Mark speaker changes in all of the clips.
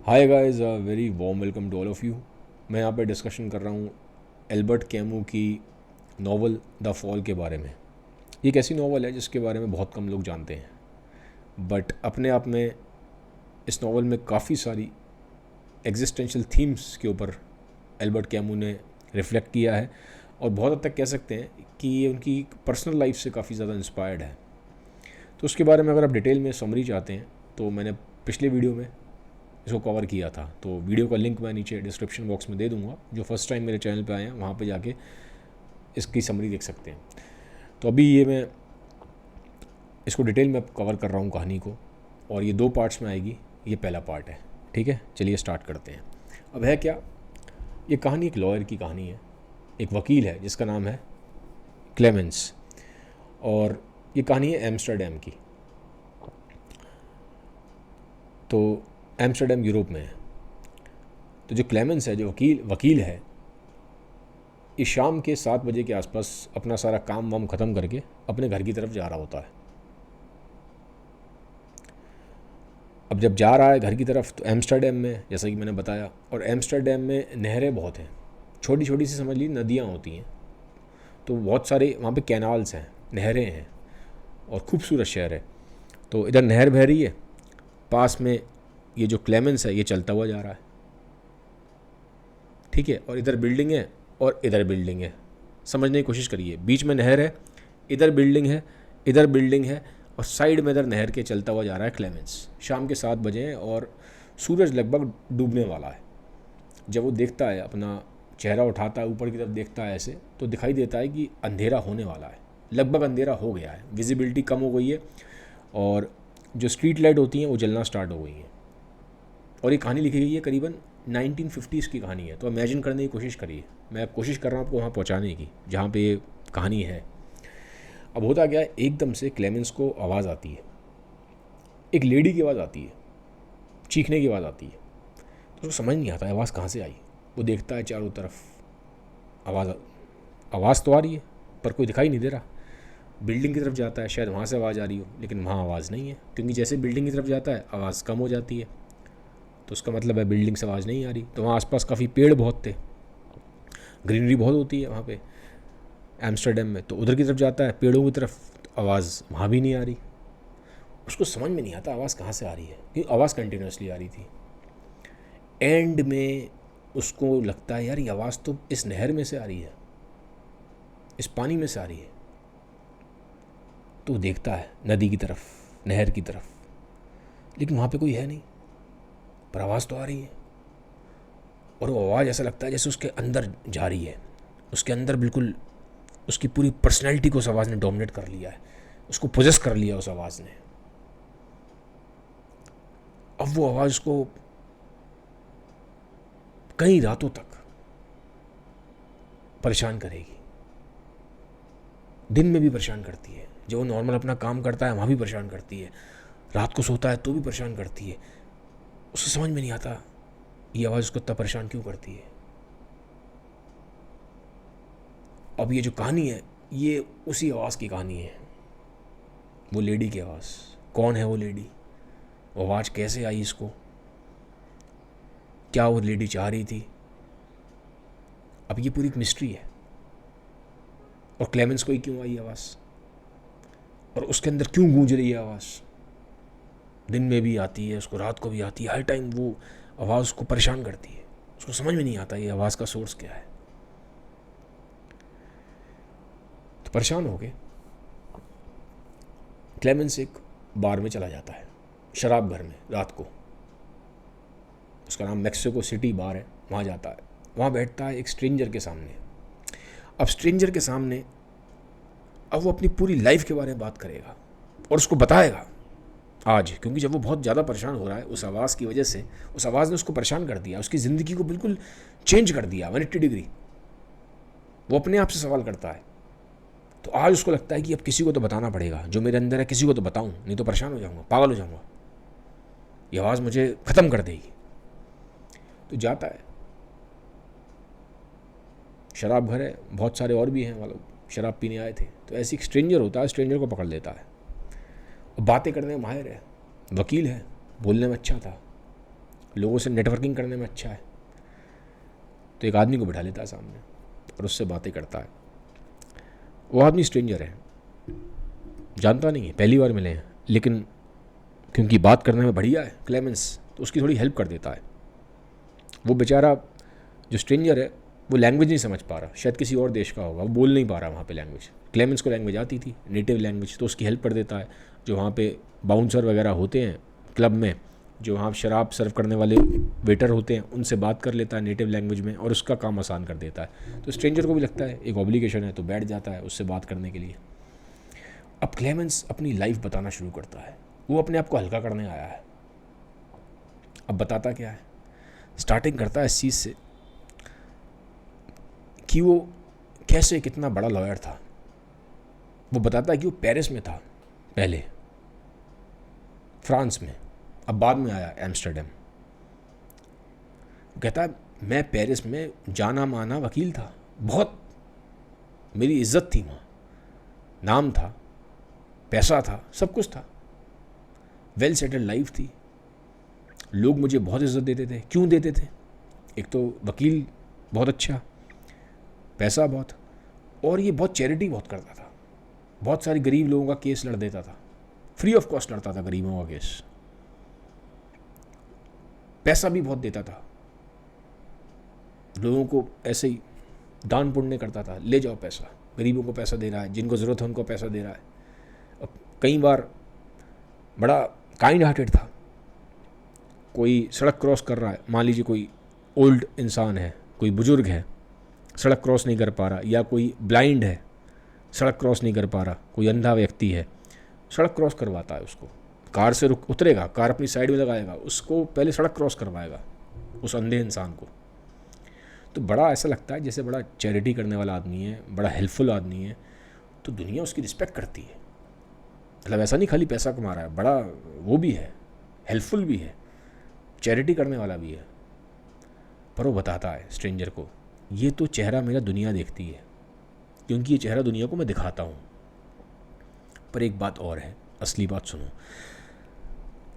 Speaker 1: Hi guys, very warm welcome to all of you. मैं यहाँ पे डिस्कशन कर रहा हूँ एल्बर्ट कैमू की नॉवल द फॉल के बारे में। ये एक ऐसी नॉवल है जिसके बारे में बहुत कम लोग जानते हैं, बट अपने आप में इस नॉवल में काफ़ी सारी एग्जिस्टेंशियल थीम्स के ऊपर एल्बर्ट कैमू ने रिफ्लेक्ट किया है और बहुत हद तक कह सकते हैं कि ये उनकी पर्सनल लाइफ से काफ़ी ज़्यादा इंस्पायर्ड है। तो उसके बारे में अगर आप डिटेल में समरी चाहते हैं तो मैंने पिछले वीडियो में इसको कवर किया था, तो वीडियो का लिंक मैं नीचे डिस्क्रिप्शन बॉक्स में दे दूंगा। जो फर्स्ट टाइम मेरे चैनल पे आए हैं वहाँ पे जाके इसकी समरी देख सकते हैं। तो अभी ये मैं इसको डिटेल में कवर कर रहा हूँ कहानी को, और ये 2 पार्ट्स में आएगी। ये पहला पार्ट है, ठीक है। चलिए स्टार्ट करते हैं। अब है क्या, ये कहानी एक लॉयर की कहानी है। एक वकील है जिसका नाम है क्लेमेंस, और ये कहानी है एम्स्टर्डम की। तो एम्स्टर्डम यूरोप में है। तो जो क्लेमेंस है, जो वकील है, इस शाम के 7 बजे के आसपास अपना सारा काम वाम ख़त्म करके अपने घर की तरफ जा रहा होता है। अब जब जा रहा है घर की तरफ, तो एम्स्टर्डम में, जैसा कि मैंने बताया, और एम्स्टर्डम में नहरें बहुत हैं, छोटी छोटी सी समझ ली नदियाँ होती हैं। तो बहुत सारे वहाँ पे कैनाल्स हैं, नहरें हैं, और खूबसूरत शहर है। तो इधर नहर बह रही है, पास में ये जो क्लेमेंस है ये चलता हुआ जा रहा है, ठीक है। और इधर बिल्डिंग है और इधर बिल्डिंग है। समझने की कोशिश करिए, बीच में नहर है, इधर बिल्डिंग है, इधर बिल्डिंग है, और साइड में इधर नहर के चलता हुआ जा रहा है क्लेमेंस। शाम के 7 बजे हैं और सूरज लगभग डूबने वाला है। जब वो देखता है, अपना चेहरा उठाता है, ऊपर की तरफ देखता है ऐसे, तो दिखाई देता है कि अंधेरा होने वाला है। लगभग अंधेरा हो गया है, विजिबिलिटी कम हो गई है, और जो स्ट्रीट लाइट होती हैं वो जलना स्टार्ट हो गई हैं। और ये कहानी लिखी गई है करीबन 1950s की कहानी है। तो इमेजिन करने की कोशिश करिए, मैं कोशिश कर रहा हूँ आपको वहाँ पहुँचाने की जहाँ पे ये कहानी है। अब होता क्या है, एकदम से क्लेमेंस को आवाज़ आती है, एक लेडी की आवाज़ आती है, चीखने की आवाज़ आती है। तो उसको समझ नहीं आता आवाज़ कहाँ से आई। वो देखता है चारों तरफ, आवाज़ तो आ रही है पर कोई दिखाई नहीं दे रहा। बिल्डिंग की तरफ जाता है, शायद वहाँ से आवाज़ आ रही हो, लेकिन वहाँ आवाज़ नहीं है, क्योंकि जैसे बिल्डिंग की तरफ जाता है आवाज़ कम हो जाती है। तो उसका मतलब है बिल्डिंग से आवाज़ नहीं आ रही। तो वहाँ आसपास काफ़ी पेड़ बहुत थे, ग्रीनरी बहुत होती है वहाँ पे एम्स्टर्डम में। तो उधर की तरफ जाता है, पेड़ों की तरफ, तो आवाज़ वहाँ भी नहीं आ रही। उसको समझ में नहीं आता आवाज़ कहाँ से आ रही है, क्योंकि आवाज़ कंटिन्यूसली आ रही थी। एंड में उसको लगता है यार ये आवाज़ तो इस नहर में से आ रही है, इस पानी में से आ रही है। तो देखता है नदी की तरफ, नहर की तरफ, लेकिन वहाँ पे कोई है नहीं, पर आवाज़ तो आ रही है। और वो आवाज़ ऐसा लगता है जैसे उसके अंदर जा रही है, उसके अंदर बिल्कुल उसकी पूरी पर्सनैलिटी को उस आवाज़ ने डोमिनेट कर लिया है, उसको पोजेस कर लिया उस आवाज़ ने। अब वो आवाज़ उसको कई रातों तक परेशान करेगी। दिन में भी परेशान करती है, जब वो नॉर्मल अपना काम करता है वहाँ भी परेशान करती है, रात को सोता है तो भी परेशान करती है। उसको समझ में नहीं आता ये आवाज़ उसको इतना परेशान क्यों करती है। अब ये जो कहानी है ये उसी आवाज़ की कहानी है, वो लेडी की आवाज़। कौन है वो लेडी, वो आवाज़ कैसे आई इसको, क्या वो लेडी चाह रही थी, अब ये पूरी एक मिस्ट्री है। और क्लेमेंस को ही क्यों आई आवाज़, और उसके अंदर क्यों गूंज रही है आवाज़। दिन में भी आती है, उसको रात को भी आती है, हर टाइम वो आवाज़ उसको परेशान करती है। उसको समझ में नहीं आता ये आवाज़ का सोर्स क्या है। तो परेशान हो गए क्लेमेंस एक बार में चला जाता है, शराब घर में, रात को। उसका नाम मैक्सिको सिटी बार है, वहाँ जाता है। वहाँ बैठता है एक स्ट्रेंजर के सामने। अब स्ट्रेंजर के सामने अब वो अपनी पूरी लाइफ के बारे में बात करेगा और उसको बताएगा आज, क्योंकि जब वो बहुत ज़्यादा परेशान हो रहा है उस आवाज़ की वजह से, उस आवाज़ ने उसको परेशान कर दिया, उसकी ज़िंदगी को बिल्कुल चेंज कर दिया 180 डिग्री। वो अपने आप से सवाल करता है। तो आज उसको लगता है कि अब किसी को तो बताना पड़ेगा, जो मेरे अंदर है किसी को तो बताऊं, नहीं तो परेशान हो जाऊंगा, पागल हो जाऊंगा, ये आवाज़ मुझे ख़त्म कर देगी। तो जाता है, शराब घर है, बहुत सारे और भी हैं, वो लोग शराब पीने आए थे। तो ऐसे एक स्ट्रेंजर होता है, स्ट्रेंजर को पकड़ लेता है। और बातें करने में माहिर है, वकील है, बोलने में अच्छा था। लोगों से नेटवर्किंग करने में अच्छा है। तो एक आदमी को बिठा लेता है सामने और उससे बातें करता है। वो आदमी स्ट्रेंजर है, जानता नहीं है, पहली बार मिले हैं, लेकिन क्योंकि बात करने में बढ़िया है क्लेमेंस, तो उसकी थोड़ी हेल्प कर देता है। वो बेचारा जो स्ट्रेंजर है वो लैंग्वेज नहीं समझ पा रहा, शायद किसी और देश का होगा, वो बोल नहीं पा रहा वहाँ पे लैंग्वेज। क्लेमेंस को लैंग्वेज आती थी, नेटिव लैंग्वेज, तो उसकी हेल्प कर देता है। जो वहाँ पे बाउंसर वगैरह होते हैं क्लब में, जो वहाँ शराब सर्व करने वाले वेटर होते हैं, उनसे बात कर लेता है नेटिव लैंग्वेज में और उसका काम आसान कर देता है। तो स्ट्रेंजर को भी लगता है एक ऑब्लिगेशन है, तो बैठ जाता है उससे बात करने के लिए। अब क्लेमेंस अपनी लाइफ बताना शुरू करता है। वो अपने आप को हल्का करने आया है। अब बताता क्या है, स्टार्टिंग करता है इस चीज़ से कि वो कैसे कितना बड़ा लॉयर था। वो बताता है कि वो पेरिस में था पहले, फ्रांस में, अब बाद में आया एम्स्टर्डम। वो कहता है मैं पेरिस में जाना माना वकील था, बहुत मेरी इज्जत थी वहाँ, नाम था, पैसा था, सब कुछ था, वेल सेटल्ड लाइफ थी, लोग मुझे बहुत इज्जत देते थे। क्यों देते थे? एक तो वकील बहुत अच्छा, पैसा बहुत, और ये बहुत चैरिटी बहुत करता था, बहुत सारे गरीब लोगों का केस लड़ देता था, फ्री ऑफ कॉस्ट लड़ता था गरीबों का केस, पैसा भी बहुत देता था, लोगों को ऐसे ही दान पुण्य करता था, ले जाओ पैसा, गरीबों को पैसा दे रहा है, जिनको ज़रूरत है उनको पैसा दे रहा है। अब कई बार बड़ा काइंड हार्टेड था। कोई सड़क क्रॉस कर रहा है, मान लीजिए कोई ओल्ड इंसान है, कोई बुजुर्ग है, सड़क क्रॉस नहीं कर पा रहा, या कोई ब्लाइंड है, सड़क क्रॉस नहीं कर पा रहा, कोई अंधा व्यक्ति है, सड़क क्रॉस करवाता है उसको, कार से उतरेगा, कार अपनी साइड में लगाएगा, उसको पहले सड़क क्रॉस करवाएगा उस अंधे इंसान को। तो बड़ा ऐसा लगता है जैसे बड़ा चैरिटी करने वाला आदमी है, बड़ा हेल्पफुल आदमी है, तो दुनिया उसकी रिस्पेक्ट करती है। मतलब ऐसा नहीं खाली पैसा कमा रहा है, बड़ा वो भी है, हेल्पफुल भी है, चैरिटी करने वाला भी है। पर वो बताता है स्ट्रेंजर को, ये तो चेहरा मेरा दुनिया देखती है, क्योंकि ये चेहरा दुनिया को मैं दिखाता हूँ। पर एक बात और है, असली बात सुनो,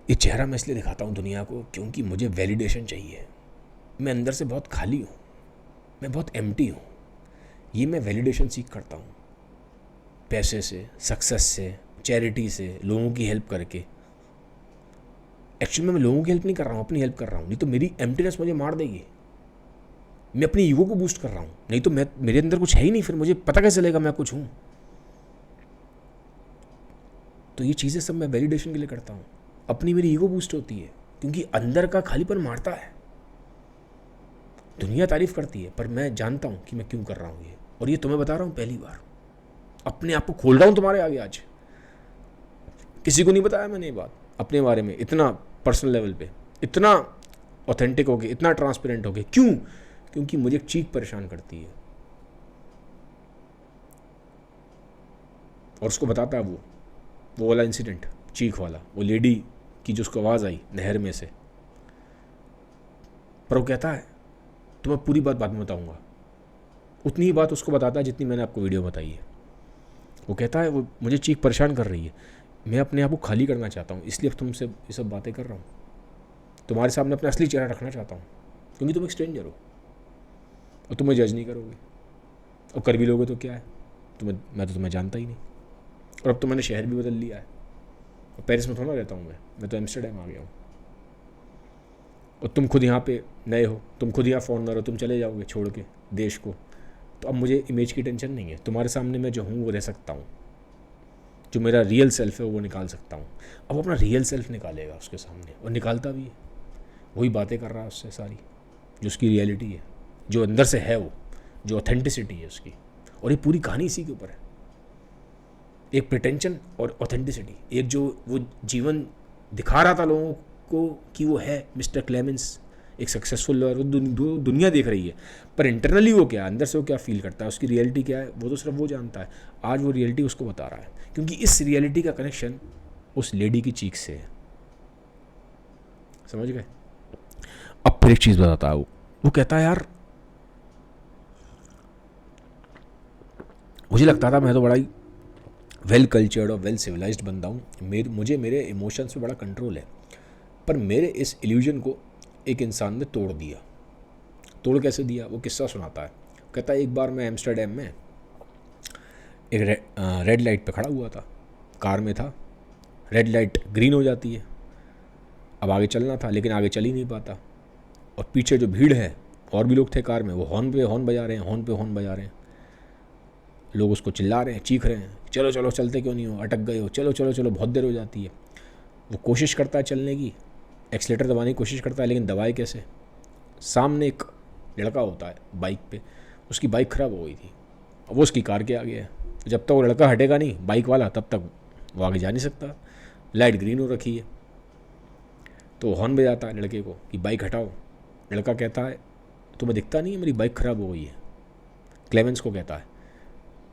Speaker 1: ये चेहरा मैं इसलिए दिखाता हूँ दुनिया को क्योंकि मुझे वैलिडेशन चाहिए। मैं अंदर से बहुत खाली हूँ, मैं बहुत एम्प्टी हूँ, ये मैं वैलिडेशन सीख करता हूँ, पैसे से, सक्सेस से, चैरिटी से, लोगों की हेल्प करके। एक्चुअली मैं लोगों की हेल्प नहीं कर रहा हूँ, अपनी हेल्प कर रहा हूँ, नहीं तो मेरी एम्प्टीनेस मुझे मार देगी। मैं अपनी ईगो को बूस्ट कर रहा हूँ, नहीं तो मैं, मेरे अंदर कुछ है ही नहीं, फिर मुझे पता कैसे चलेगा मैं कुछ हूँ। तो ये चीज़ें सब मैं वैलिडेशन के लिए करता हूँ, अपनी मेरी ईगो बूस्ट होती है, क्योंकि अंदर का खालीपन मारता है। दुनिया तारीफ करती है, पर मैं जानता हूँ कि मैं क्यों कर रहा हूँ ये, और ये तुम्हें बता रहा हूँ पहली बार, अपने आप को खोल रहा हूँ तुम्हारे आगे आज। किसी को नहीं बताया मैंने ये बात अपने बारे में, इतना पर्सनल लेवल पे, इतना ऑथेंटिक हो गए, इतना ट्रांसपेरेंट हो गए। क्यों? क्योंकि मुझे एक चीख परेशान करती है। और उसको बताता है वो वाला इंसिडेंट, चीख वाला, वो लेडी की जो उसको आवाज़ आई नहर में से। पर वो कहता है तो मैं पूरी बात बाद में बताऊंगा, उतनी ही बात उसको बताता है जितनी मैंने आपको वीडियो बताई है। वो कहता है वो मुझे चीख परेशान कर रही है, मैं अपने आप को खाली करना चाहता हूँ, इसलिए अब तुमसे ये सब बातें कर रहा हूँ, तुम्हारे सामने अपना असली चेहरा रखना चाहता हूँ, क्योंकि तुम एक स्ट्रेंजर हो और तुम्हें जज नहीं करोगे, और कर भी लोगे तो क्या है, मैं तो तुम्हें जानता ही नहीं। और अब तो मैंने शहर भी बदल लिया है, और पेरिस में थोड़ा रहता हूँ मैं तो एम्स्टर्डम आ गया हूँ, और तुम खुद यहाँ पे नए हो, तुम खुद यहाँ फॉरनर हो, तुम चले जाओगे छोड़ के देश को। तो अब मुझे इमेज की टेंशन नहीं है, तुम्हारे सामने मैं जो हूँ वो रह सकता हूँ, जो मेरा रियल सेल्फ है वो निकाल सकता हूँ। अब अपना रियल सेल्फ निकालेगा उसके सामने, और निकालता भी है, वही बातें कर रहा है उससे सारी, जो उसकी रियलिटी है, जो अंदर से है, वो जो ऑथेंटिसिटी है उसकी। और ये पूरी कहानी इसी के ऊपर है, एक प्रिटेंशन और ऑथेंटिसिटी, एक जो वो जीवन दिखा रहा था लोगों को कि वो है मिस्टर क्लेमेंस, एक सक्सेसफुल लॉयर, वो दुनिया देख रही है, पर इंटरनली वो क्या है, अंदर से वो क्या फील करता है, उसकी रियलिटी क्या है, वो तो सिर्फ वो जानता है। आज वो रियलिटी उसको बता रहा है, क्योंकि इस रियलिटी का कनेक्शन उस लेडी की चीख से है। समझ गए? अब फिर एक चीज़ बताता है वो कहता है यार मुझे लगता था मैं तो बड़ा ही वेल कल्चर्ड और वेल सिविलाइज्ड बंदा हूँ, मुझे मेरे इमोशंस पे बड़ा कंट्रोल है, पर मेरे इस इल्यूजन को एक इंसान ने तोड़ दिया। तोड़ कैसे दिया, वो किस्सा सुनाता है। कहता है एक बार मैं एम्स्टर्डम में एक रेड लाइट पे खड़ा हुआ था, कार में था। रेड लाइट ग्रीन हो जाती है, अब आगे चलना था लेकिन आगे चल ही नहीं पाता। और पीछे जो भीड़ है, और भी लोग थे कार में, वो हॉर्न पे हॉर्न बजा रहे हैं, हॉर्न पे हॉर्न बजा रहे हैं। लोग उसको चिल्ला रहे हैं, चीख रहे हैं, चलो चलो चलते क्यों नहीं हो, अटक गए हो, चलो चलो चलो। बहुत देर हो जाती है। वो कोशिश करता है चलने की, एक्सीलेटर दबाने की कोशिश करता है, लेकिन दबाए कैसे। सामने एक लड़का होता है बाइक पे, उसकी बाइक ख़राब हो गई थी, वो उसकी कार के आगे है। जब तक वो लड़का हटेगा नहीं बाइक वाला, तब तक वो आगे जा नहीं सकता। लाइट ग्रीन हो रखी है, तो हॉर्न बजाता है लड़के को कि बाइक हटाओ। लड़का कहता है तुम्हें दिखता नहीं है मेरी बाइक ख़राब हो गई है। क्लेमेंस को कहता है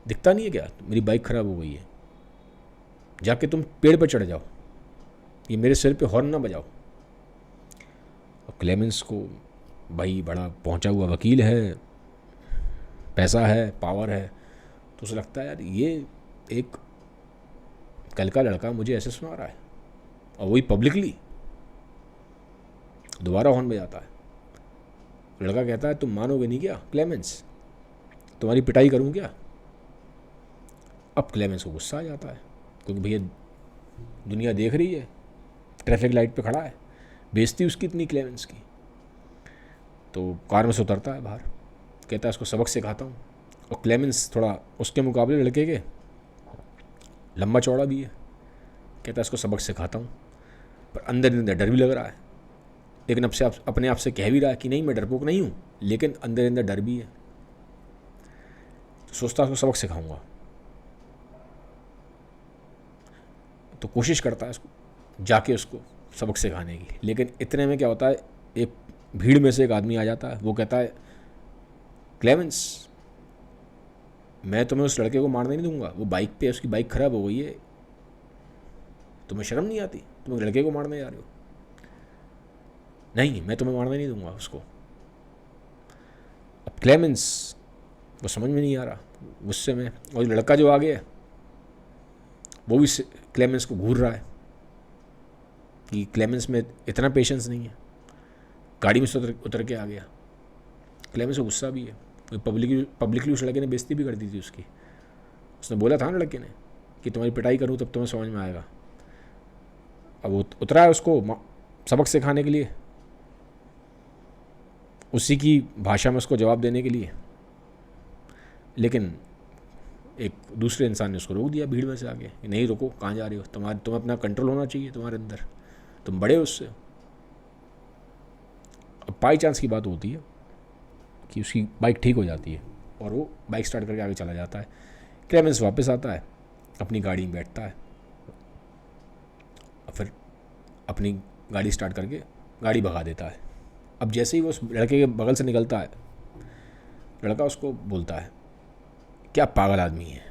Speaker 1: दिखता नहीं है क्या, मेरी बाइक ख़राब हो गई है, जाके तुम पेड़ पर चढ़ जाओ, ये मेरे सिर पे हॉर्न ना बजाओ। और क्लेमेंस को भाई बड़ा पहुंचा हुआ वकील है, पैसा है, पावर है, तो उसे लगता है यार ये एक कल का लड़का मुझे ऐसे सुना रहा है, और वही पब्लिकली। दोबारा हॉर्न बजाता है। लड़का कहता है तुम मानोगे नहीं क्या क्लेमेंस, तुम्हारी पिटाई करूं क्या। अब क्लेमेंस को गुस्सा आ जाता है, क्योंकि भैया दुनिया देख रही है, ट्रैफिक लाइट पे खड़ा है, बेइज्जती उसकी इतनी क्लेमेंस की। तो कार में से उतरता है बाहर, कहता है इसको सबक सिखाता हूँ। और क्लेमेंस थोड़ा उसके मुकाबले लड़के के लंबा चौड़ा भी है। कहता है इसको सबक सिखाता हूँ, पर अंदर अंदर डर भी लग रहा है, लेकिन अब से अपने आप से कह भी रहा है कि नहीं मैं डरपोक नहीं हूँ, लेकिन अंदर अंदर डर भी है। तो सोचता है उसको सबक सिखाऊंगा, तो कोशिश करता है उसको जाके उसको सबक सिखाने की। लेकिन इतने में क्या होता है, एक भीड़ में से एक आदमी आ जाता है। वो कहता है क्लेमेंस मैं तुम्हें उस लड़के को मारने नहीं दूंगा, वो बाइक पे है, उसकी बाइक ख़राब हो गई है, तुम्हें शर्म नहीं आती, तुम लड़के को मारने जा रहे हो। नहीं मैं तुम्हें मारने नहीं दूंगा उसको। अब क्लेमेंस वो समझ में नहीं आ रहा, गुस्से में। और लड़का जो आगे है वो भी क्लेमेंस को घूर रहा है कि क्लेमेंस में इतना पेशेंस नहीं है। गाड़ी में से उतर के आ गया। क्लेमेंस को गुस्सा भी है, पब्लिकली उस लड़के ने बेइज्जती भी कर दी थी उसकी। उसने बोला था ना लड़के ने कि तुम्हारी पिटाई करूँ तब तुम्हें समझ में आएगा। अब वो उतरा है उसको सबक सिखाने के लिए, उसी की भाषा में उसको जवाब देने के लिए। लेकिन एक दूसरे इंसान ने उसको रोक दिया भीड़ में से आके, नहीं रुको, कहाँ जा रहे हो, तुम्हें अपना कंट्रोल होना चाहिए तुम्हारे अंदर, तुम बड़े हो उससे। अब बाई चांस की बात होती है कि उसकी बाइक ठीक हो जाती है और वो बाइक स्टार्ट करके आगे चला जाता है। क्लेमेंस वापस आता है, अपनी गाड़ी में बैठता है, और फिर अपनी गाड़ी स्टार्ट करके गाड़ी भगा देता है। अब जैसे ही वो उस लड़के के बगल से निकलता है, लड़का उसको बोलता है क्या पागल आदमी है।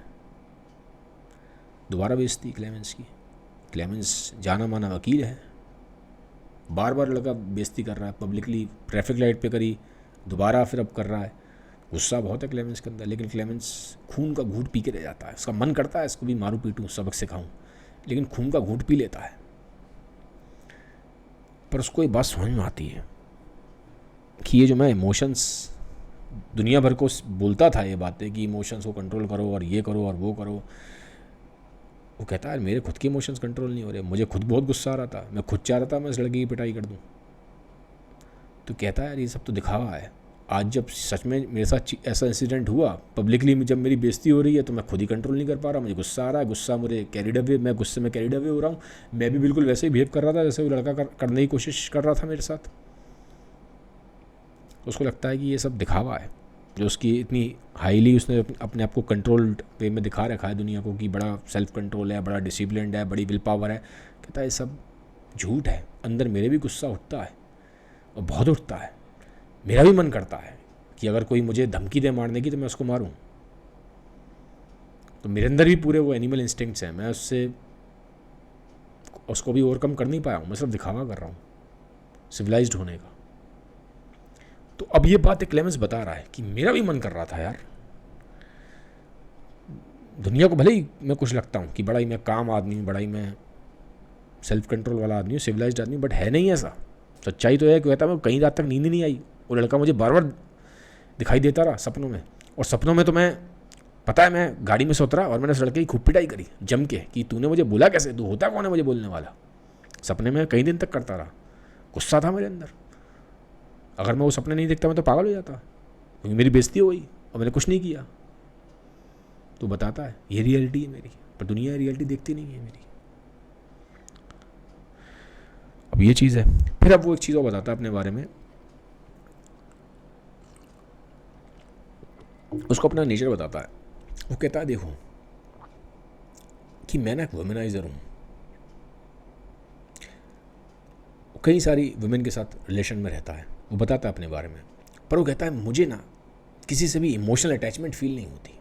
Speaker 1: दोबारा बेइज्जती क्लेमेंस की। क्लेमेंस जाना माना वकील है, बार बार लड़का बेइज्जती कर रहा है, पब्लिकली ट्रैफिक लाइट पे करी, दोबारा फिर अब कर रहा है। गुस्सा बहुत है क्लेमेंस के अंदर, लेकिन क्लेमेंस खून का घूंट पी के रह जाता है। उसका मन करता है इसको भी मारूं पीटूं, सबक सिखाऊं, लेकिन खून का घूंट पी लेता है। पर उसको एक बात समझ में आती है कि ये जो मैं इमोशंस दुनिया भर को बोलता था ये बातें कि इमोशंस को कंट्रोल करो और ये करो और वो करो, वो कहता है मेरे खुद के इमोशंस कंट्रोल नहीं हो रहे, मुझे खुद बहुत गुस्सा आ रहा था, मैं खुद चाह रहा था मैं इस लड़की की पिटाई कर दूं। तो कहता है यार ये सब तो दिखावा है। आज जब सच में मेरे साथ ऐसा इंसिडेंट हुआ पब्लिकली, जब मेरी बेइज्जती हो रही है तो मैं खुद ही कंट्रोल नहीं कर पा रहा, मुझे गुस्सा आ रहा है, गुस्सा मुझे कैरिड अवे, मैं गुस्से में कैरिड अवे हो रहा हूँ। मैं भी बिल्कुल वैसे ही बिहेव कर रहा था जैसे वो लड़का करने की कोशिश कर रहा था मेरे साथ। उसको लगता है कि ये सब दिखावा है, जो उसकी इतनी हाईली उसने अपने आप को कंट्रोल्ड वे में दिखा रखा है दुनिया को कि बड़ा सेल्फ कंट्रोल है, बड़ा डिसिप्लिन्ड है, बड़ी विल पावर है। कहता है ये सब झूठ है। अंदर मेरे भी गुस्सा उठता है और बहुत उठता है, मेरा भी मन करता है कि अगर कोई मुझे धमकी दे मारने की तो मैं उसको मारूं। तो मेरे अंदर भी पूरे वो एनिमल इंस्टिंक्ट्स हैं, मैं उसको भी ओवरकम कर नहीं पाया हूँ, मैं सिर्फ दिखावा कर रहा हूँ सिविलाइज्ड होने का। तो अब ये बात क्लेमेंस बता रहा है कि मेरा भी मन कर रहा था यार, दुनिया को भले ही मैं कुछ लगता हूँ कि बड़ा ही मैं काम आदमी हूँ, बड़ा ही मैं सेल्फ कंट्रोल वाला आदमी हूँ, सिविलाइज्ड आदमी, बट है नहीं ऐसा। सच्चाई तो है कि कहता मैं कई रात तक नींद ही नहीं आई, वो लड़का मुझे बार बार दिखाई देता रहा सपनों में, और सपनों में तो मैं, पता है, मैं गाड़ी में सोत रहा और मैंने उस लड़के की खूब पिटाई करी जम के कि तूने मुझे बोला कैसे, तू होता कौन है मुझे बोलने वाला। सपने में कई दिन तक करता रहा, गुस्सा था मेरे अंदर। अगर मैं वो सपने नहीं देखता मैं तो पागल हो जाता, क्योंकि मेरी बेइज्जती हो गई और मैंने कुछ नहीं किया। तो बताता है ये रियलिटी है मेरी, पर दुनिया रियलिटी देखती नहीं है मेरी। अब ये चीज़ है। फिर अब वो एक चीज़ और बताता है अपने बारे में, उसको अपना नेचर बताता है। वो कहता है देखो कि मैं ना एक वुमेनाइजर हूँ, कई सारी वुमेन के साथ रिलेशन में रहता है, वो बताता है अपने बारे में। पर वो कहता है मुझे ना किसी से भी इमोशनल अटैचमेंट फील नहीं होती।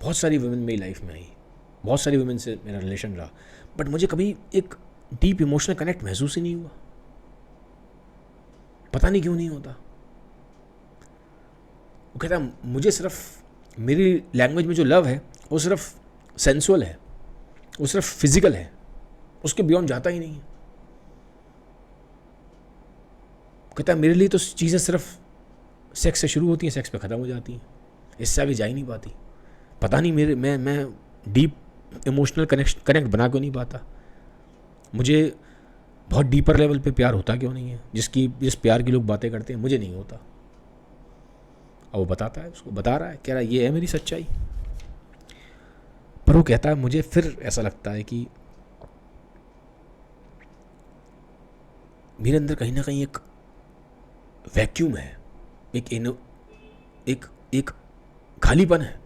Speaker 1: बहुत सारी वुमेन मेरी लाइफ में आई, बहुत सारी वुमेन से मेरा रिलेशन रहा, बट मुझे कभी एक डीप इमोशनल कनेक्ट महसूस ही नहीं हुआ। पता नहीं क्यों नहीं होता। वो कहता है मुझे सिर्फ मेरी लैंग्वेज में जो लव है वो सिर्फ सेंसुअल है, वो सिर्फ फिजिकल है, उसके बियॉन्ड जाता ही नहीं है। कहता है मेरे लिए तो चीज़ें सिर्फ सेक्स से शुरू होती हैं, सेक्स पे ख़त्म हो जाती हैं, इससे आगे जा ही नहीं पाती। पता नहीं मेरे मैं डीप इमोशनल कनेक्ट बना क्यों नहीं पाता। मुझे बहुत डीपर लेवल पे प्यार होता क्यों नहीं है, जिस प्यार की लोग बातें करते हैं मुझे नहीं होता। अब वो बताता है, उसको बता रहा है, कह रहा है ये है मेरी सच्चाई। पर वो कहता है मुझे फिर ऐसा लगता है कि मेरे अंदर कहीं ना कहीं एक वैक्यूम है, एक खालीपन है,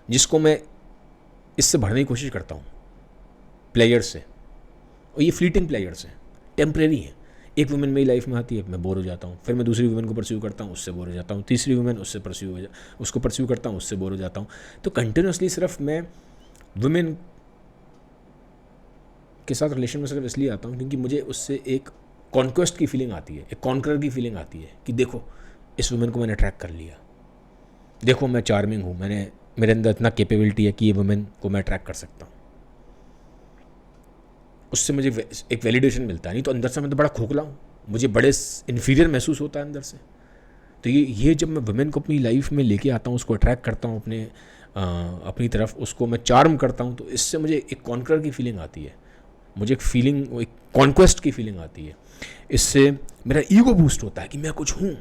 Speaker 1: जिसको मैं इससे भरने की कोशिश करता हूँ प्लेयर्स से। और ये फ्लीटिंग प्लेयर्स हैं, टेम्परेरी हैं। एक वुमेन मेरी लाइफ में आती है, मैं बोर हो जाता हूँ, फिर मैं दूसरी वुमेन को परस्यू करता हूँ, उससे बोर हो जाता हूँ, तीसरी वुमेन उसको परस्यू करता हूँ, उससे बोर हो जाता हूँ। तो कंटिन्यूसली सिर्फ मैं वुमेन के साथ रिलेशन में सिर्फ इसलिए आता हूँ क्योंकि मुझे उससे एक कॉन्क्वेस्ट की फीलिंग आती है, एक कॉन्करर की फीलिंग आती है कि देखो इस वुमेन को मैंने अट्रैक्ट कर लिया, देखो मैं चार्मिंग हूँ, मेरे अंदर इतना कैपेबिलिटी है कि ये वुमेन को मैं अट्रैक्ट कर सकता हूँ। उससे मुझे एक वैलिडेशन मिलता है, नहीं तो अंदर से मैं तो बड़ा खोखला हूँ, मुझे बड़े इन्फीरियर महसूस होता है अंदर से। तो ये जब मैं वुमेन को अपनी लाइफ में लेके आता हूँ, उसको अट्रैक्ट करता हूँ अपनी तरफ, उसको मैं चार्म करता हूँ, तो इससे मुझे एक कॉन्करर की फीलिंग आती है, मुझे एक कॉन्क्वेस्ट की फीलिंग आती है। इससे मेरा ईगो बूस्ट होता है कि मैं कुछ हूँ।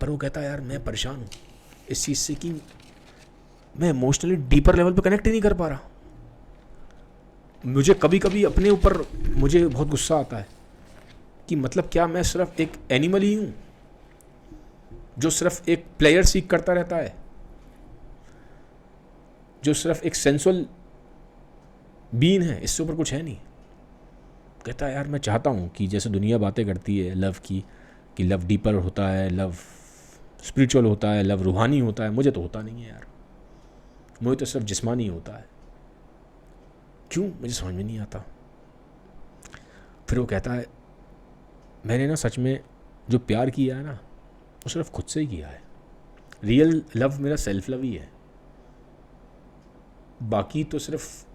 Speaker 1: पर वो कहता है यार मैं परेशान हूँ इस चीज़ से कि मैं इमोशनली डीपर लेवल पे कनेक्ट ही नहीं कर पा रहा। मुझे कभी कभी अपने ऊपर मुझे बहुत गुस्सा आता है कि मतलब क्या मैं सिर्फ एक एनिमल ही हूँ जो सिर्फ एक प्लेयर सीख करता रहता है, जो सिर्फ एक सेंसुअल बीन है, इससे ऊपर कुछ है नहीं। कहता है यार मैं चाहता हूँ कि जैसे दुनिया बातें करती है लव की, कि लव डीपर होता है, लव स्पिरिचुअल होता है, लव रूहानी होता है, मुझे तो होता नहीं है यार, मुझे तो सिर्फ जिस्मानी होता है। क्यों मुझे समझ में नहीं आता। फिर वो कहता है मैंने ना सच में जो प्यार किया है ना वो सिर्फ खुद से ही किया है, रियल लव मेरा सेल्फ लव ही है, बाकी तो सिर्फ,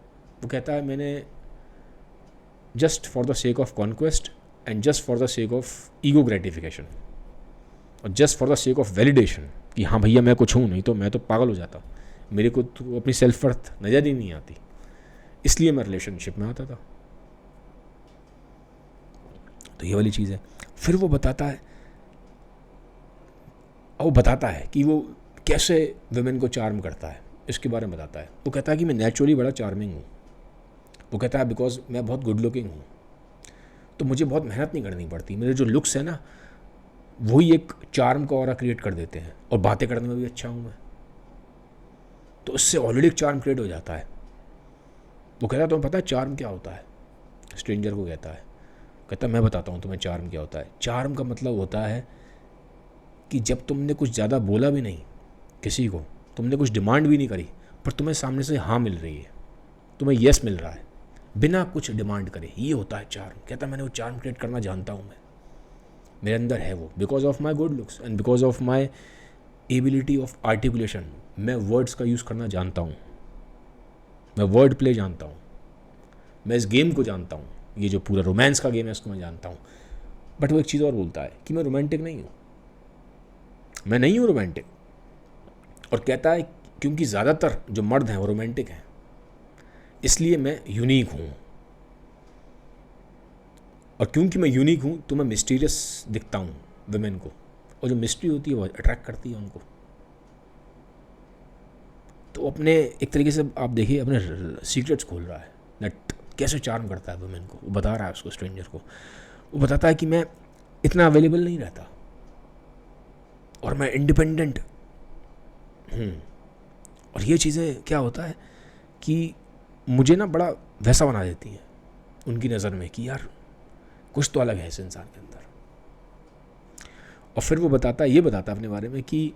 Speaker 1: वो कहता है मैंने just for the sake of conquest and just for the sake of ego gratification और just for the sake of validation कि हाँ भैया मैं कुछ हूँ, नहीं तो मैं तो पागल हो जाता, मेरे को तो अपनी सेल्फ वर्थ नज़र ही नहीं आती, इसलिए मैं रिलेशनशिप में आता था। तो ये वाली चीज़ है। फिर वो बताता है कि वो कैसे वुमेन को चार्म करता है, इसके बारे में बताता है। वो कहता है कि मैं नेचुरली बड़ा चार्मिंग हूँ। वो कहता है बिकॉज मैं बहुत गुड लुकिंग हूँ, तो मुझे बहुत मेहनत नहीं करनी पड़ती, मेरे जो लुक्स है ना वही एक चार्म का ऑरा क्रिएट कर देते हैं, और बातें करने में भी अच्छा हूँ मैं, तो उससे ऑलरेडी एक चार्म क्रिएट हो जाता है। वो कहता है तुम्हें पता है चार्म क्या होता है? स्ट्रेंजर को कहता है मैं बताता हूँ तुम्हें चार्म क्या होता है। चार्म का मतलब होता है कि जब तुमने कुछ ज़्यादा बोला भी नहीं किसी को, तुमने कुछ डिमांड भी नहीं करी, पर तुम्हें सामने से हाँ मिल रही है, तुम्हें येस मिल रहा है बिना कुछ डिमांड करे, ये होता है चार्म। कहता है मैंने वो चार्म क्रिएट करना जानता हूँ, मैं मेरे अंदर है वो, because of my good looks and because of my ability of articulation. मैं वर्ड्स का यूज़ करना जानता हूँ, मैं वर्ड प्ले जानता हूँ, मैं इस गेम को जानता हूँ, ये जो पूरा रोमांस का गेम है उसको मैं जानता हूँ। बट वो एक चीज़ और बोलता है कि मैं रोमांटिक नहीं हूँ, मैं नहीं हूँ रोमांटिक। और कहता है क्योंकि ज़्यादातर जो मर्द हैं वो रोमांटिक हैं, इसलिए मैं यूनिक हूँ। और क्योंकि मैं यूनिक हूँ तो मैं मिस्टीरियस दिखता हूँ वुमेन को, और जो मिस्ट्री होती है वो अट्रैक्ट करती है उनको। तो अपने एक तरीके से आप देखिए अपने सीक्रेट्स खोल रहा है, दैट कैसे चार्म करता है वुमेन को। वो बता रहा है उसको, स्ट्रेंजर को वो बताता है कि मैं इतना अवेलेबल नहीं रहता और मैं इंडिपेंडेंट हूँ। और ये चीज़ें क्या होता है कि मुझे ना बड़ा वैसा बना देती हैं उनकी नज़र में कि यार कुछ तो अलग है इस इंसान के अंदर। और फिर वो बताता है, ये बताता है अपने बारे में कि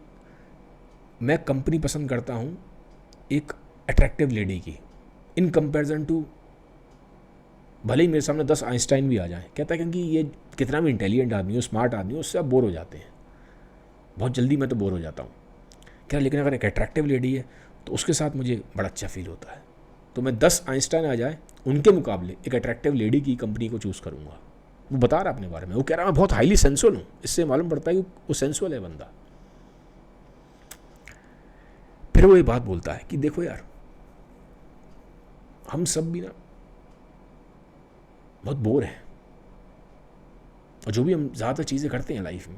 Speaker 1: मैं कंपनी पसंद करता हूँ एक अट्रैक्टिव लेडी की, इन कंपैरिजन टू भले ही मेरे सामने 10 आइंस्टाइन भी आ जाएं। कहता है क्योंकि ये कितना भी इंटेलिजेंट आदमी हो, स्मार्ट आदमी हो, उससे आप बोर हो जाते हैं बहुत जल्दी। मैं तो बोर हो जाता हूँ क्या, लेकिन अगर एक अट्रैक्टिव लेडी है तो उसके साथ मुझे बड़ा अच्छा फील होता है। तो मैं 10 आइंस्टाइन आ जाए उनके मुकाबले एक अट्रैक्टिव लेडी की कंपनी को चूज़ करूँगा। वो बता रहा अपने बारे में, वो कह रहा है मैं बहुत हाईली सेंसुअल हूँ। इससे मालूम पड़ता है कि वो सेंसुअल है बंदा। फिर वो ये बात बोलता है कि देखो यार, हम सब भी ना बहुत बोर हैं, और जो भी हम ज़्यादातर चीज़ें करते हैं लाइफ में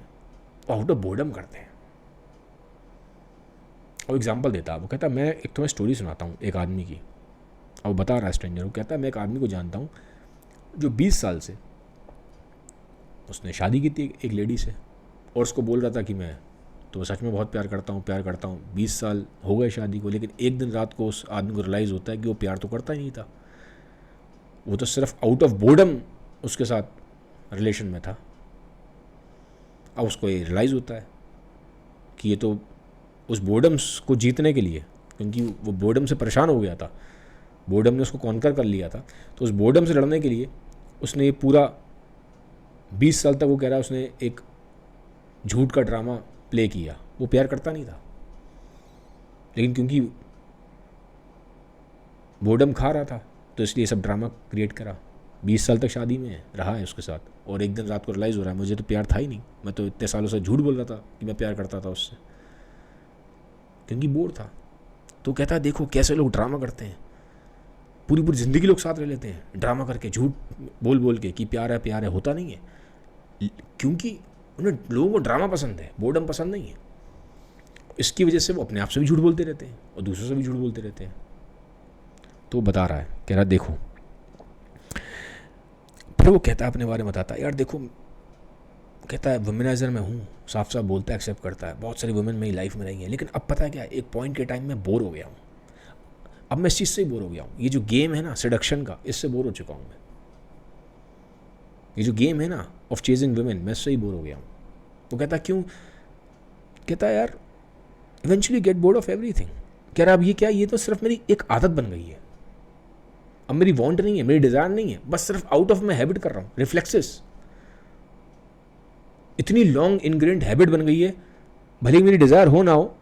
Speaker 1: वो आउट ऑफ बोर्डम करते हैं। और एग्जांपल देता है, वो कहता है मैं एक तुम्हें स्टोरी सुनाता हूँ एक आदमी की। और वो बता रहा है स्ट्रेंजर, वो कहता है मैं एक आदमी को जानता हूँ जो 20 साल से उसने शादी की थी एक लेडी से, और उसको बोल रहा था कि मैं तो सच में बहुत प्यार करता हूँ। 20 साल हो गए शादी को, लेकिन एक दिन रात को उस आदमी को रियलाइज़ होता है कि वो प्यार तो करता ही नहीं था, वो तो सिर्फ आउट ऑफ बोर्डम उसके साथ रिलेशन में था। अब उसको ये रियलाइज़ होता है कि ये तो उस बोर्डम को जीतने के लिए, क्योंकि वो बोर्डम से परेशान हो गया था, बोर्डम ने उसको कॉन्कर कर लिया था, तो उस बोर्डम से लड़ने के लिए उसने ये पूरा 20 साल तक, वो कह रहा है, उसने एक झूठ का ड्रामा प्ले किया। वो प्यार करता नहीं था, लेकिन क्योंकि बोर्डम खा रहा था तो इसलिए सब ड्रामा क्रिएट करा। 20 साल तक शादी में रहा है उसके साथ, और एक दिन रात को रियलाइज़ हो रहा है मुझे तो प्यार था ही नहीं, मैं तो इतने सालों से झूठ बोल रहा था कि मैं प्यार करता था उससे, क्योंकि बोर था। तो कहता है देखो कैसे लोग ड्रामा करते हैं, पूरी पूरी ज़िंदगी लोग साथ रह लेते हैं ड्रामा करके, झूठ बोल बोल के कि प्यार है, होता नहीं है, क्योंकि उन्हें लोगों को ड्रामा पसंद है, बोर्डम पसंद नहीं है। इसकी वजह से वो अपने आप से भी झूठ बोलते रहते हैं और दूसरों से भी झूठ बोलते रहते हैं। तो बता रहा है, कह रहा है देखो, फिर वो कहता है अपने बारे में बताता है, यार देखो, कहता है वुमेनाइजर मैं हूँ, साफ साफ बोलता है, एक्सेप्ट करता है, बहुत सारी वुमेन मेरी लाइफ में रही हैं, लेकिन अब पता है क्या, एक पॉइंट के टाइम में बोर हो गया हूँ। अब मैं इस चीज़ से ही बोर हो गया हूँ, ये जो गेम है ना सेडक्शन का, इससे बोर हो चुका हूँ मैं। ये जो गेम है ना ऑफ चेजिंग वुमेन, मैं इससे ही बोर हो गया हूँ। वो कहता क्यों, कहता है यार eventually get bored of everything. कह रहा अब ये क्या, ये तो सिर्फ मेरी एक आदत बन गई है, अब मेरी वांट नहीं है, मेरी डिज़ायर नहीं है, बस सिर्फ आउट ऑफ मैं हैबिट कर रहा हूँ, रिफ्लेक्सेस। इतनी लॉन्ग इनग्रेंड हैबिट बन गई है, भले ही मेरी डिज़ायर हो ना हो,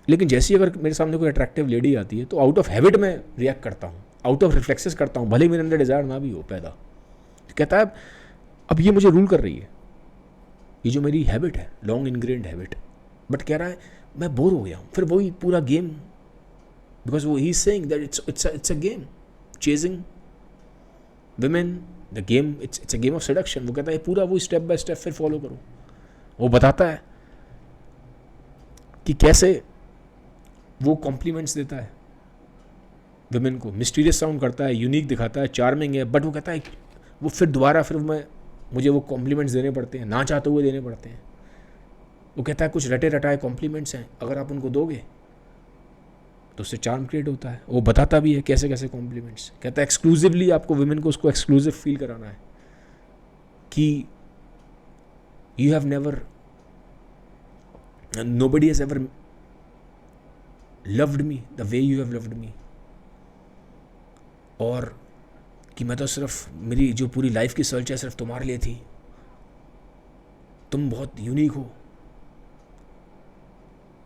Speaker 1: लेकिन जैसे ही अगर मेरे सामने कोई अट्रैक्टिव लेडी आती है तो आउट ऑफ हैबिट में रिएक्ट करता हूँ, आउट ऑफ रिफ्लेक्सेस करता हूँ, भले ही मेरे अंदर डिज़ायर ना भी हो पैदा। तो कहता है अब ये मुझे रूल कर रही है, ये जो मेरी हैबिट है, लॉन्ग इनग्रेंड हैबिट। बट कह रहा है मैं बोर हो गया हूँ। फिर वही पूरा गेम, बिकॉज वो he is saying that it's a game chasing women, the game it's a game of seduction. वो कहता है पूरा वो स्टेप बाय स्टेप फिर फॉलो करो। वो बताता है कि कैसे वो कॉम्प्लीमेंट्स देता है विमेन को, मिस्टीरियस साउंड करता है, यूनिक दिखाता है, चार्मिंग है, बट वो कहता है वो फिर दोबारा फिर मुझे वो कॉम्प्लीमेंट्स देने पड़ते हैं, ना चाहते हुए देने पड़ते हैं। वो कहता है कुछ रटे रटाए कॉम्प्लीमेंट्स हैं, अगर आप उनको दोगे तो उससे चार्म क्रिएट होता है। वो बताता भी है कैसे कैसे कॉम्प्लीमेंट्स। कहता है एक्सक्लूसिवली आपको विमेन को उसको एक्सक्लूसिव फील कराना है कि you have never, nobody has ever loved me the way you have loved me, और कि मैं तो सिर्फ, मेरी जो पूरी लाइफ की सर्च है सिर्फ तुम्हारे लिए थी, तुम बहुत यूनिक हो।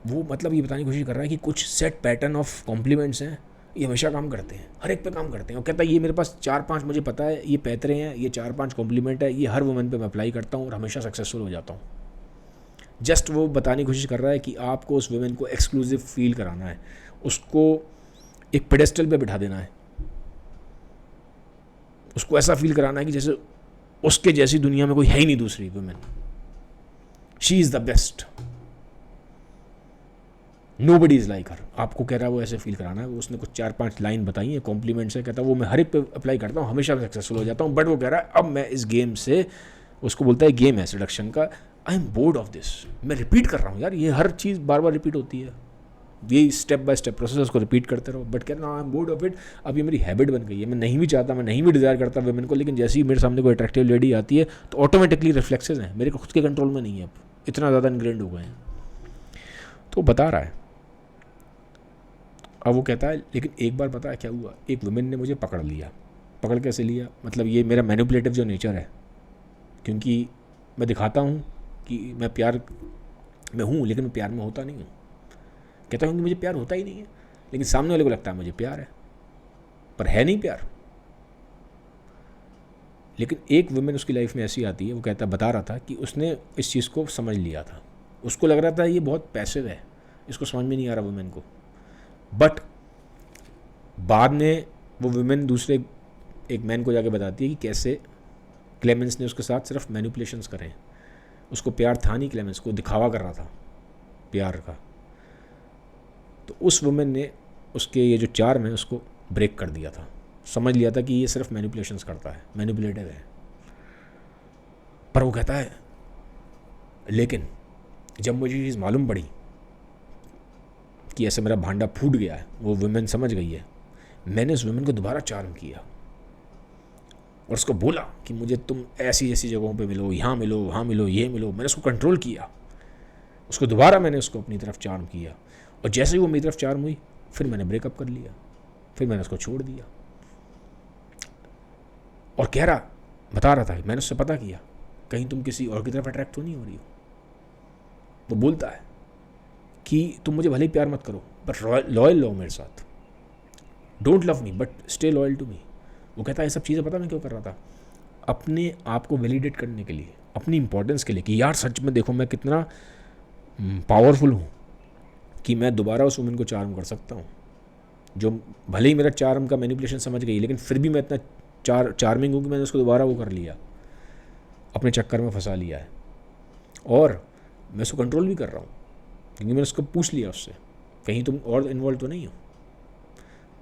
Speaker 1: वो मतलब ये बताने की कोशिश कर रहा है कि कुछ सेट पैटर्न ऑफ कॉम्प्लीमेंट्स हैं, ये हमेशा काम करते हैं, हर एक पे काम करते हैं। और कहता है ये मेरे पास 4-5 मुझे पता है ये पैतरे हैं, ये 4-5 कॉम्प्लीमेंट है, ये हर वुमेन पे मैं अप्लाई करता हूँ और हमेशा सक्सेसफुल हो जाता हूँ। जस्ट वो बताने की कोशिश कर रहा है कि आपको उस वुमेन को एक्सक्लूसिव फील कराना है, उसको एक पेडेस्टल पे बिठा देना है, उसको ऐसा फील कराना है कि जैसे उसके जैसी दुनिया में कोई है ही नहीं दूसरी woman, she is the best, nobody is like her. आपको कह रहा है वो ऐसे फील कराना है। वो उसने कुछ 4-5 लाइन बताई है कॉम्प्लीमेंट्स है, कहता है वो मैं हर एक पे अप्लाई करता हूँ, हमेशा सक्सेसफुल हो जाता हूँ। बट वो कह रहा है अब मैं इस गेम से, उसको बोलता है गेम है सेडक्शन का, I am board of this. मैं रिपीट कर रहा हूँ यार, ये हर चीज़ बार बार रिपीट होती है, ये स्टेप बाय स्टेप प्रोसेस, उसको रिपीट करते रहो। बट कहना I am board of it, अब ये मेरी हैबिट बन गई है, मैं नहीं भी चाहता, मैं नहीं भी डिज़ायर करता वुमेन को, लेकिन जैसे ही मेरे सामने कोई अट्रैक्टिव लेडी आती है तो ऑटोमेटिकली रिफ्लेक्सेस हैं, मेरे खुद के कंट्रोल में नहीं है, अब इतना ज़्यादा इनग्रेंड हो गए हैं। तो बता रहा है। अब वो कहता है लेकिन एक बार पता है क्या हुआ, एक वुमेन ने मुझे पकड़ लिया। पकड़ कैसे लिया, मतलब ये मेरा मैनिपुलेटिव जो नेचर है, क्योंकि मैं दिखाता हूँ कि मैं प्यार में हूँ लेकिन मैं प्यार में होता नहीं हूँ। कहता हूँ कि मुझे प्यार होता ही नहीं है, लेकिन सामने वाले को लगता है मुझे प्यार है, पर है नहीं प्यार। लेकिन एक वुमेन उसकी लाइफ में ऐसी आती है, वो कहता बता रहा था कि उसने इस चीज़ को समझ लिया था, उसको लग रहा था ये बहुत पैसिव है, इसको समझ में नहीं आ रहा वुमेन को। बट बाद में वो वुमेन दूसरे एक मैन को जाके बताती है कि कैसे क्लेमेंस ने उसके साथ सिर्फ मैनिपुलेशंस करे, उसको प्यार था नहीं, क्लेमेंस को दिखावा कर रहा था प्यार का। तो उस वुमेन ने उसके ये जो चार्म है उसको ब्रेक कर दिया था, समझ लिया था कि ये सिर्फ मैनिपुलेशंस करता है, मैनिपुलेटिव है। पर वो कहता है लेकिन जब मुझे चीज़ मालूम पड़ी कि ऐसे मेरा भांडा फूट गया है, वो वुमेन समझ गई है, मैंने उस वुमेन को दोबारा चार्म किया और उसको बोला कि मुझे तुम ऐसी ऐसी जगहों पे मिलो, यहाँ मिलो, वहाँ मिलो, ये मिलो। मैंने उसको कंट्रोल किया, उसको दोबारा मैंने उसको अपनी तरफ चार्म किया, और जैसे ही वो मेरी तरफ चार्म हुई फिर मैंने ब्रेकअप कर लिया, फिर मैंने उसको छोड़ दिया। और बता रहा था कि मैंने उससे पता किया कहीं तुम किसी और की तरफ अट्रैक्ट तो नहीं हो रही हो। वो बोलता है कि तुम मुझे भले ही प्यार मत करो पर लॉयल रहो मेरे साथ, don't love me but stay loyal to me. वो कहता है ये सब चीज़ें पता मैं क्यों कर रहा था, अपने आप को वैलिडेट करने के लिए, अपनी इंपॉर्टेंस के लिए, कि यार सच में देखो मैं कितना पावरफुल हूँ कि मैं दोबारा उस वुमेन को चार्म कर सकता हूँ, जो भले ही मेरा चार्म का मैनिपुलेशन समझ गई लेकिन फिर भी मैं इतना चार्मिंग हूँ कि मैंने उसको दोबारा वो कर लिया, अपने चक्कर में फंसा लिया है। और मैं उसको कंट्रोल भी कर रहा हूँ क्योंकि मैंने उसको पूछ लिया उससे कहीं तुम और इन्वॉल्व तो नहीं हो।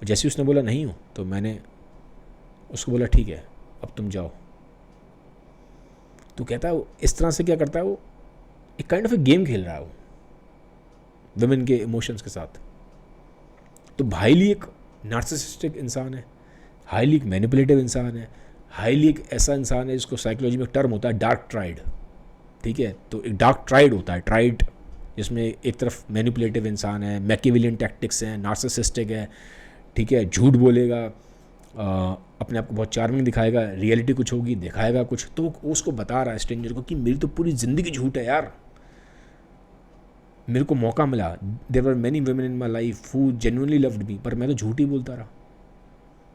Speaker 1: जैसे उसने बोला नहीं हो तो मैंने उसको बोला ठीक है अब तुम जाओ। तो कहता है वो इस तरह से क्या करता है, वो एक काइंड ऑफ ए गेम खेल रहा है वो वुमेन के इमोशंस के साथ। तो हाईली एक नार्सिसिस्टिक इंसान है, हाईली एक मैनिपुलेटिव इंसान है, हाईली एक ऐसा इंसान है जिसको साइकोलॉजी में एक टर्म होता है डार्क ट्राइड। ठीक है, तो एक डार्क ट्राइड होता है, ट्राइड जिसमें एक तरफ मैनिपुलेटिव इंसान है, मैकियावेलियन टैक्टिक्स हैं, नार्सिसिस्टिक है, ठीक है, झूठ बोलेगा, अपने आप को बहुत चार्मिंग दिखाएगा, रियलिटी कुछ होगी, दिखाएगा कुछ। तो उसको बता रहा है स्ट्रेंजर को कि मेरी तो पूरी ज़िंदगी झूठ है यार, मेरे को मौका मिला, there were many women in my life who genuinely loved me, पर मैं तो झूठ ही बोलता रहा,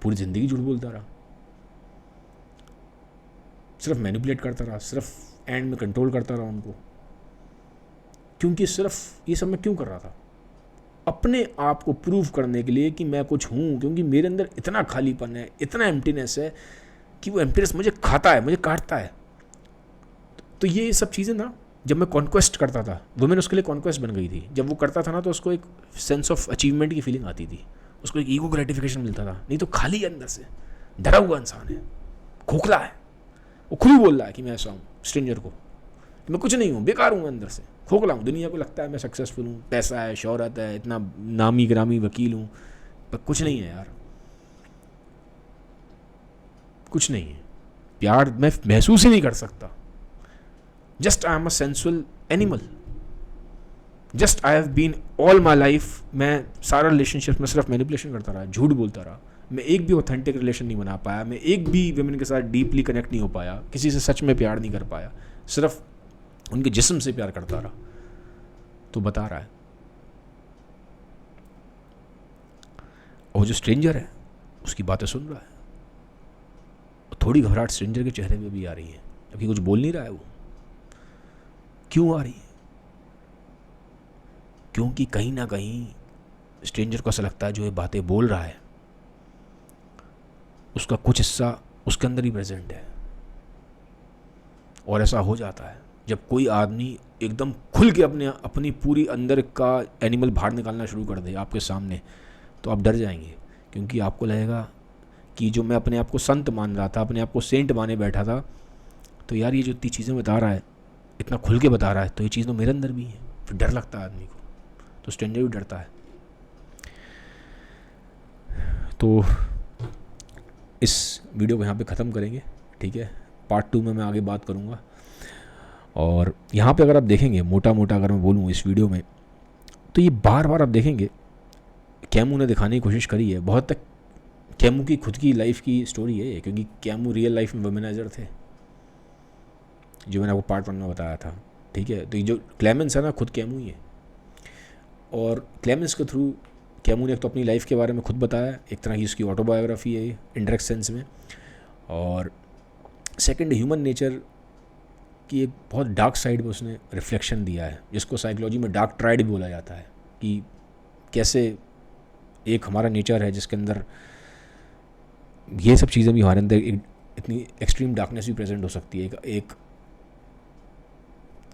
Speaker 1: पूरी ज़िंदगी झूठ बोलता रहा, सिर्फ मैनिपुलेट करता रहा, सिर्फ एंड में कंट्रोल करता रहा उनको। क्योंकि सिर्फ ये सब मैं क्यों कर रहा था, अपने आप को प्रूव करने के लिए कि मैं कुछ हूँ, क्योंकि मेरे अंदर इतना खालीपन है, इतना एम्प्टीनेस है कि वो एम्प्टीनेस मुझे खाता है, मुझे काटता है। तो ये सब चीज़ें ना जब मैं कॉन्क्वेस्ट करता था, वुमेन उसके लिए कॉन्क्वेस्ट बन गई थी। जब वो करता था ना तो उसको एक सेंस ऑफ अचीवमेंट की फीलिंग आती थी, उसको एक ईगो ग्रेटिफिकेशन मिलता था। नहीं तो खाली अंदर से डरा हुआ इंसान है, खोखला है, वो खुद ही बोल रहा है कि मैं ऐसा हूँ स्ट्रेंजर को, मैं कुछ नहीं हूँ, बेकार हूँ, अंदर से खोखला हूँ। दुनिया को लगता है मैं सक्सेसफुल हूँ, पैसा है, शोहरत है, इतना नामी ग्रामी वकील हूँ, पर कुछ नहीं है यार, कुछ नहीं है। प्यार मैं महसूस ही नहीं कर सकता। Just I am a sensual animal, just I have been all my life, मैं सारा रिलेशनशिप में सिर्फ मैनिपुलेशन करता रहा, झूठ बोलता रहा, मैं एक भी ऑथेंटिक रिलेशन नहीं बना पाया, मैं एक भी वुमेन के साथ डीपली कनेक्ट नहीं हो पाया, किसी से सच में प्यार नहीं कर पाया, सिर्फ उनके जिस्म से प्यार करता रहा। तो बता रहा है और जो स्ट्रेंजर है उसकी बातें सुन रहा है। थोड़ी घबराहट स्ट्रेंजर के चेहरे पे भी आ रही है, जबकि कुछ बोल नहीं रहा है वो। क्यों आ रही है? क्योंकि कहीं ना कहीं स्ट्रेंजर को ऐसा लगता है जो ये बातें बोल रहा है उसका कुछ हिस्सा उसके अंदर ही प्रेजेंट है। और ऐसा हो जाता है जब कोई आदमी एकदम खुल के अपनी पूरी अंदर का एनिमल बाहर निकालना शुरू कर दे आपके सामने, तो आप डर जाएंगे, क्योंकि आपको लगेगा कि जो मैं अपने आप को संत मान रहा था, अपने आप को सेंट माने बैठा था, तो यार ये जो इतनी चीज़ें बता रहा है, इतना खुल के बता रहा है, तो ये चीज़ तो मेरे अंदर भी है। फिर डर लगता है आदमी को, तो स्ट्रेंजर भी डरता है। तो इस वीडियो को यहाँ पे ख़त्म करेंगे, ठीक है। पार्ट 2 में मैं आगे बात करूँगा। और यहाँ पे अगर आप देखेंगे मोटा मोटा अगर मैं बोलूँ इस वीडियो में, तो ये बार बार आप देखेंगे कैमू ने दिखाने की कोशिश करी है। बहुत तक कैमू की खुद की लाइफ की स्टोरी है, क्योंकि कैमू रियल लाइफ में वुमेनाइजर थे, जो मैंने आपको पार्ट 1 में बताया था, ठीक है। तो ये जो क्लेमेंस है ना, खुद कैमू ही है। और क्लेमेंस के थ्रू कैमू ने एक तो अपनी लाइफ के बारे में खुद बताया, एक तरह की उसकी ऑटोबायोग्राफी है ये इनडायरेक्ट सेंस में। और सेकंड, ह्यूमन नेचर की एक बहुत डार्क साइड में उसने रिफ्लेक्शन दिया है, जिसको साइकोलॉजी में डार्क ट्राइड भी बोला जाता है, कि कैसे एक हमारा नेचर है जिसके अंदर ये सब चीज़ें भी हमारे अंदर इतनी एक्सट्रीम डार्कनेस भी प्रेजेंट हो सकती है। एक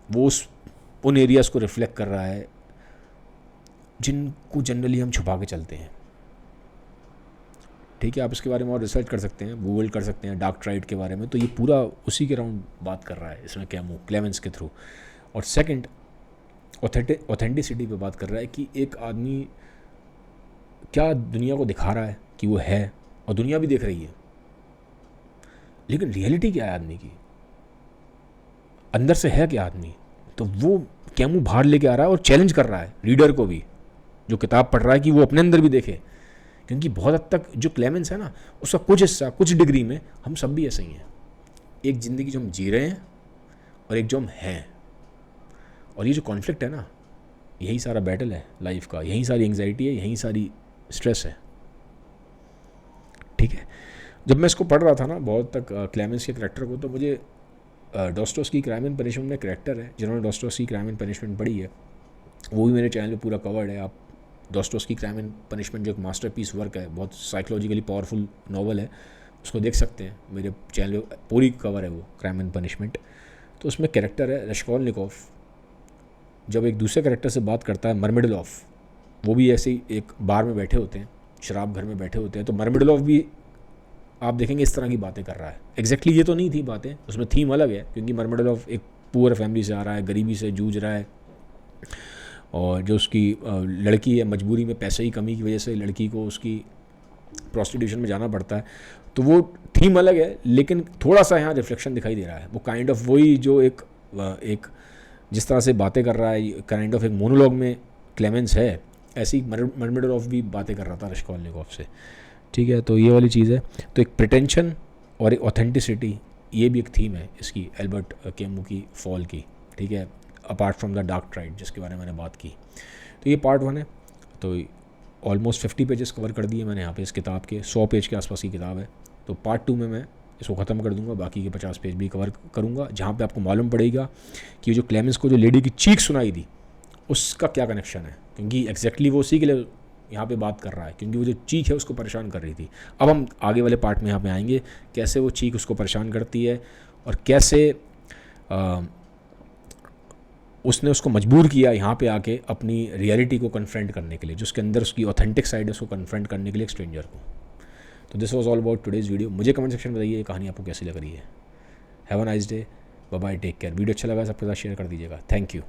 Speaker 1: वो उन एरियाज़ को रिफ्लेक्ट कर रहा है जिनको जनरली हम छुपा के चलते हैं, ठीक है। आप इसके बारे में और रिसर्च कर सकते हैं, गूगल कर सकते हैं डार्क ट्राइड के बारे में। तो ये पूरा उसी के राउंड बात कर रहा है इसमें कैमू, क्लेमेंस के थ्रू। और सेकंड, ऑथेंटिसिटी पे बात कर रहा है कि एक आदमी क्या दुनिया को दिखा रहा है कि वो है, और दुनिया भी देख रही है, लेकिन रियलिटी क्या है आदमी की, अंदर से है क्या आदमी। तो वो कैमू बाहर लेके आ रहा है और चैलेंज कर रहा है रीडर को भी, जो किताब पढ़ रहा है, कि वो अपने अंदर भी देखे। क्योंकि बहुत हद तक जो क्लेमेंस है ना, उसका कुछ हिस्सा कुछ डिग्री में हम सब भी ऐसे ही हैं। एक ज़िंदगी जो हम जी रहे हैं और एक जो हम हैं, और ये जो कॉन्फ्लिक्ट है ना, यही सारा बैटल है लाइफ का, यही सारी एंग्जाइटी है, यही सारी स्ट्रेस है, ठीक है। जब मैं इसको पढ़ रहा था ना बहुत तक क्लेमेंस के करेक्टर को, तो मुझे डॉस्टोव्स्की क्राइम एंड पनिशमेंट में करेक्टर है, जिन्होंने डॉस्टोव्स्की क्राइम एंड पनिशमेंट पढ़ी है, वो भी मेरे चैनल पे पूरा कवर्ड है। आप डॉस्टोव्स्की क्राइम एंड पनिशमेंट जो एक मास्टरपीस वर्क है, बहुत साइकोलॉजिकली पावरफुल नॉवल है, उसको देख सकते हैं। मेरे चैनल पे पूरी कवर है वो क्राइम एंड पनिशमेंट। तो उसमें कैरेक्टर है रश्कोलनिकोव, जब एक दूसरे कैरेक्टर से बात करता है मर्मेडलोव, वो भी ऐसे ही एक बार में बैठे होते हैं, शराब घर में बैठे होते हैं, तो मर्मेडलोव भी आप देखेंगे इस तरह की बातें कर रहा है। एग्जैक्टली ये तो नहीं थी बातें, उसमें थीम अलग है, क्योंकि मर्मेडलोव एक पुअर फैमिली से आ रहा है, गरीबी से जूझ रहा है, और जो उसकी लड़की है, मजबूरी में पैसे की कमी की वजह से लड़की को उसकी प्रोस्टिट्यूशन में जाना पड़ता है। तो वो थीम अलग है, लेकिन थोड़ा सा यहाँ रिफ्लेक्शन दिखाई दे रहा है। वो काइंड ऑफ वही जो एक जिस तरह से बातें कर रहा है, काइंड ऑफ एक मोनोलॉग में क्लेमेंस है, ऐसी मर्मेडलोव भी बातें कर रहा था रश्कोलनिकोव से, ठीक है। तो ये वाली चीज़ है। तो एक प्रिटेंशन और एक ऑथेंटिसिटी, ये भी एक थीम है इसकी, एल्बर्ट कैमू की फॉल की, ठीक है, apart from the dark tried जिसके बारे में मैंने बात की। तो ये पार्ट 1 है। तो ऑलमोस्ट 50 पेजेस कवर कर दिए मैंने यहाँ पे इस किताब के, 100 पेज के आसपास की किताब है। तो पार्ट 2 में मैं इसको ख़त्म कर दूंगा, बाकी के 50 पेज भी कवर करूँगा, जहाँ पे आपको मालूम पड़ेगा कि जो क्लेमेंस को जो लेडी की चीख सुनाई थी उसका क्या कनेक्शन है, क्योंकि एग्जैक्टली वो उसी के लिए यहाँ पे बात कर रहा है, क्योंकि वो जो चीख है उसको परेशान कर रही थी। अब हम आगे वाले पार्ट में यहाँ पे आएंगे, कैसे वो चीख उसको परेशान करती है, और कैसे उसने उसको मजबूर किया यहाँ पे आके अपनी रियलिटी को कन्फ्रंट करने के लिए, जो उसके अंदर उसकी ऑथेंटिक साइड है, उसको कन्फ्रंट करने के लिए एक स्ट्रेंजर को। तो this was all about today's video. मुझे कमेंट सेक्शन में बताइए ये कहानी आपको कैसी लग रही है। Have a nice day, bye bye, take care. Video अच्छा लगा सबके साथ शेयर कर दीजिएगा। Thank you.